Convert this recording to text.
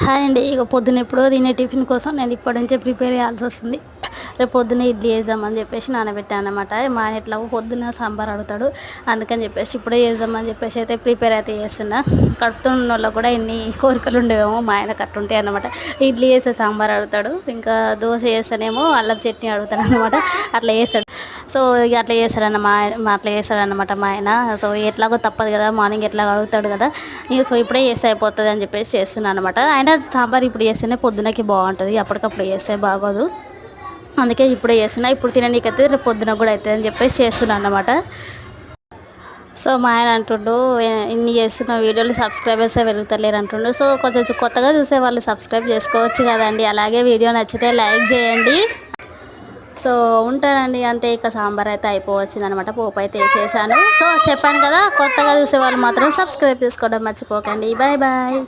Hi అండి. ఇక పొద్దున ఎప్పుడో తినే టిఫిన్ కోసం నేను ఇప్పటి నుంచే ప్రిపేర్ చేయాల్సి వస్తుంది. రేపు పొద్దున్న ఇడ్లీ వేద్దామని చెప్పేసి నానబెట్టాను అనమాట. మా ఆయన ఎట్లాగో పొద్దున్న సాంబార్ అడుగుతాడు, అందుకని చెప్పేసి ఇప్పుడే చేద్దామని చెప్పేసి అయితే ప్రిపేర్ అయితే చేస్తున్నా. కడుపుతున్న వాళ్ళకి కూడా ఎన్ని కోరికలు ఉండేవేమో మా ఆయన కట్టుంటాయి అన్నమాట. ఇడ్లీ వేస్తే సాంబార్ అడుగుతాడు, ఇంకా దోశ చేస్తేనేమో అల్లం చట్నీ అడుగుతాడు అనమాట. అట్లా చేస్తాడు. సో ఇక అట్లా చేస్తాడన్న అట్లా చేస్తాడనమాట మా ఆయన. సో ఎట్లాగో తప్పదు కదా, మార్నింగ్ ఎట్లా అడుగుతాడు కదా, ఇక సో ఇప్పుడే చేస్తే అయిపోతుంది అని చెప్పేసి చేస్తున్నాను అనమాట. ఆయన సాంబార్ ఇప్పుడు చేస్తేనే పొద్దునకి బాగుంటుంది, అప్పటికప్పుడు చేస్తే బాగోదు. అందుకే ఇప్పుడే చేస్తున్నా. ఇప్పుడు తిననీకైతే రేపు పొద్దున కూడా అవుతుంది అని చెప్పేసి చేస్తున్నాను అనమాట. సో మా ఆయన అంటుండు, ఇన్ని చేస్తున్న వీడియోలు సబ్స్క్రైబర్సే పెరుగుతలేరు అంటుండు. సో కొంచెం కొత్తగా చూసే వాళ్ళు సబ్స్క్రైబ్ చేసుకోవచ్చు కదండి. అలాగే వీడియో నచ్చితే లైక్ చేయండి. సో ఉంటానండి, అంతే. ఇక సాంబార్ అయితే అయిపోవచ్చింది అనమాట. పోపు అయితే వేసేసాను. సో చెప్పాను కదా, కొత్తగా చూసే వాళ్ళు మాత్రం సబ్స్క్రైబ్ చేసుకోవడం మర్చిపోకండి. Bye bye.